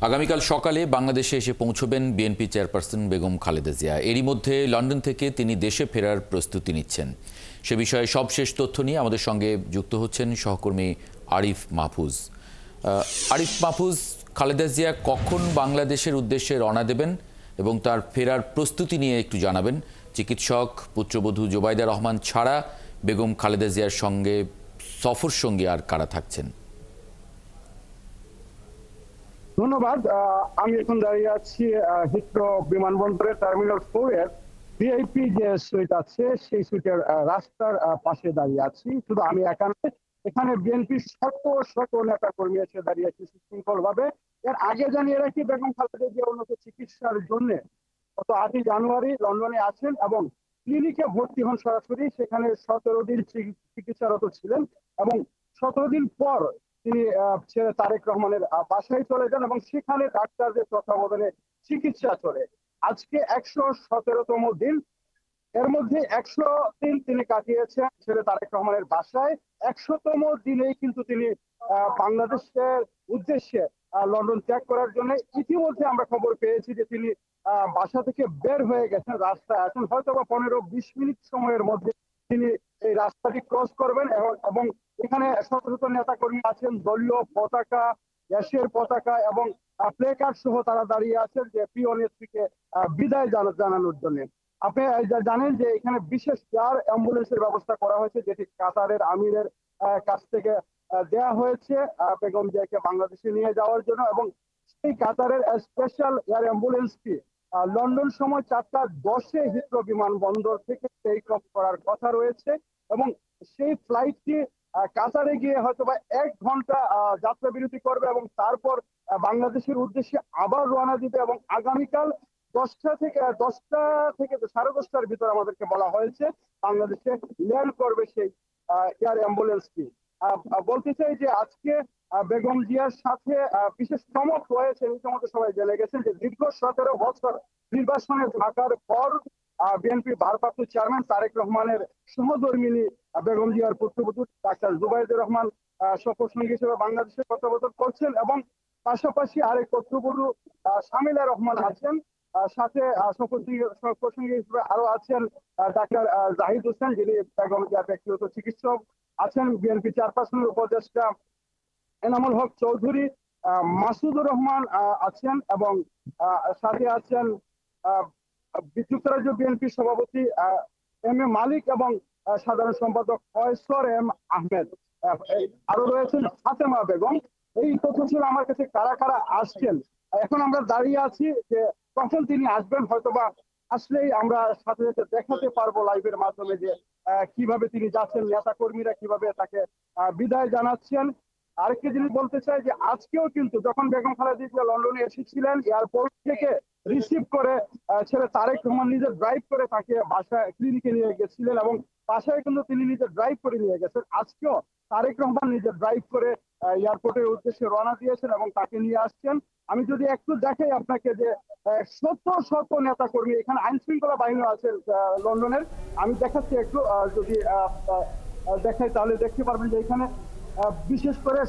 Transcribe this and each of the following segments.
আগামীকাল সকালে বাংলাদেশে এসে পৌঁছবেন বিএনপি চেয়ারপারসন বেগম খালেদা জিয়া। এরই মধ্যে লন্ডন থেকে তিনি দেশে ফেরার প্রস্তুতি নিচ্ছেন। সে বিষয়ে সবশেষ তথ্য নিয়ে আমাদের সঙ্গে যুক্ত হচ্ছেন সহকর্মী আরিফ মাহফুজ। আরিফ মাহফুজ, খালেদা জিয়া কখন বাংলাদেশের উদ্দেশ্যে রওনা দেবেন এবং তার ফেরার প্রস্তুতি নিয়ে একটু জানাবেন। চিকিৎসক পুত্রবধূ জোবাইদা রহমান ছাড়া বেগম খালেদা জিয়ার সঙ্গে সফর সঙ্গী আর কারা থাকছেন? ধন্যবাদ। আমি এখন দাঁড়িয়ে আছি হিথ্রো বিমানবন্দরের টার্মিনাল 4 এর ভিআইপি যে সুইট আছে সেই সুইটের রাস্তার পাশে দাঁড়িয়ে আছি। শুধু আমি একা নয়, এখানে বিএনপির শত নেতা কর্মী এসে দাঁড়িয়ে আছে সুশৃঙ্খল ভাবে। এর আগে জানিয়ে রাখি, বেগম খালেদা জিয়া উন্নত চিকিৎসার জন্য গত 8ই জানুয়ারি লন্ডনে আছেন এবং ক্লিনিকে ভর্তি হন সরাসরি। সেখানে 17 দিন চিকিৎসারত ছিলেন এবং 17 দিন পর তিনি ছেলে তারেক রহমানের বাসায় চলে যান এবং সেখানে ডাক্তারদের তত্ত্বাবধানে চিকিৎসা চলে। আজকে 117তম দিন। এর মধ্যে 100 দিন তিনি কাটিয়েছেন ছেলে তারেক রহমানের বাসায়। 100তম দিনেই কিন্তু তিনি বাংলাদেশের উদ্দেশ্যে লন্ডন ত্যাগ করার জন্য ইতিমধ্যে আমরা খবর পেয়েছি যে তিনি বাসা থেকে বের হয়ে গেছেন, রাস্তায় আছেন। হয়তো বা 15-20 মিনিট সময়ের মধ্যে তিনি এই রাস্তাটি ক্রস করবেন এবং এখানে শত শত নেতা কর্মী আছেন, দলীয় পতাকা, দেশের পতাকা এবং প্লে কার্ড সহ তারা দাঁড়িয়ে আছেন যে প্রিয় নেত্রীকে বিদায় জানানোর জন্য। আপনি জানেন যে এখানে বিশেষ এয়ার অ্যাম্বুলেন্সের ব্যবস্থা করা হয়েছে, যেটি কাতারের আমিরের কাছ থেকে দেয়া হয়েছে বেগম জিয়াকে বাংলাদেশে নিয়ে যাওয়ার জন্য। এবং সেই কাতারের স্পেশাল এয়ার অ্যাম্বুলেন্সটি লন্ডন সময় 4টা 10-এ হিথ্রো বিমানবন্দর থেকে টেক অফ করার কথা রয়েছে এবং সেই ফ্লাইটটি কাতারে গিয়ে হয়তোবা 1 ঘন্টা যাত্রা বিরতি করবে এবং তারপর বাংলাদেশের উদ্দেশ্যে আবার রওনা দিবে এবং আগামীকাল 10টা থেকে 10:30টার ভিতর আমাদেরকে বলা হয়েছে বাংলাদেশে ল্যান্ড করবে সেই এয়ার অ্যাম্বুলেন্সটি। বলতে চাই যে আজকে বেগম জিয়ার সাথে বিশেষ চমক রয়েছে। ইতিমধ্যে সবাই জেনে গেছেন যে দীর্ঘ 17 বছর নির্বাসনে থাকার পর বিএনপি ভারপ্রাপ্ত চেয়ারম্যান তারেক রহমানের সহধর্মিনী বেগম জিয়ার পুত্রবধূ ডাক্তার জুবাইদুর রহমান সফর সঙ্গী হিসেবে বাংলাদেশে প্রত্যাবর্তন করছেন এবং পাশাপাশি আরেক পুত্রবধূ শামিলা রহমান আছেন। সাথে সফর সঙ্গী হিসেবে আরো আছেন ডাক্তার জাহিদ হোসেন, যিনি বেগম জিয়ার ব্যক্তিগত চিকিৎসক আছেন। বিএনপি চেয়ারপারসনের উপদেষ্টা এনামুল হক চৌধুরী, মাসুদুর রহমান আছেন এবং সাথে আছেন যুক্তরাজ্য বিএনপি সভাপতি এম এ মালিক এবং সাধারণ সম্পাদক ফয়সর এম আহমেদ। আরো রয়েছেন ফাতেমা বেগম। এই তথ্য ছিল আমার কাছে কারা কারা আসছেন। এখন আমরা দাঁড়িয়ে আছি যে কখন তিনি আসবেন। হয়তোবা আসলেই আমরা সাথে সাথে দেখাতে পারবো লাইভের মাধ্যমে যে কিভাবে তিনি যাচ্ছেন, নেতা কর্মীরা কিভাবে তাকে বিদায় জানাচ্ছেন। আরেকটি জিনিস বলতে চাই যে আজকেও কিন্তু যখন বেগম খালেদা জিয়া লন্ডনে এসেছিলেন, এয়ারপোর্ট থেকে রিসিভ করে ছেলে তারেক রহমান নিজে ড্রাইভ করে তাকে বাসায় ক্লিনিকে নিয়ে গেছিলেন এবং বাসায় কিন্তু তিনি নিজে ড্রাইভ করে নিয়ে গেছেন। আজকেও তারেক রহমান নিজে ড্রাইভ করে এয়ারপোর্টের উদ্দেশ্যে রওনা দিয়েছেন এবং তাকে নিয়ে আসছেন। আমি যদি একটু দেখাই আপনাকে যে শত নেতা কর্মী, এখানে আইন শৃঙ্খলা বাহিনী আছেন লন্ডনের। আমি দেখাচ্ছি একটু, যদি দেখাই তাহলে দেখতে পারবেন যে এখানে বিশেষ করে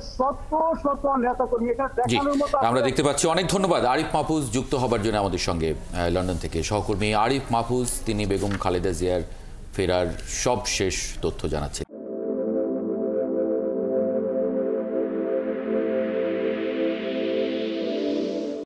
শত নেতা কর্মী এখানে দেখানোর মতো আমরা দেখতে পাচ্ছি। অনেক ধন্যবাদ আরিফ মাহফুজ যুক্ত হবার জন্য আমাদের সঙ্গে। লন্ডন থেকে সহকর্মী আরিফ মাহফুজ, তিনি বেগম খালেদা জিয়ার ফেরার সব শেষ তথ্য জানাচ্ছেন।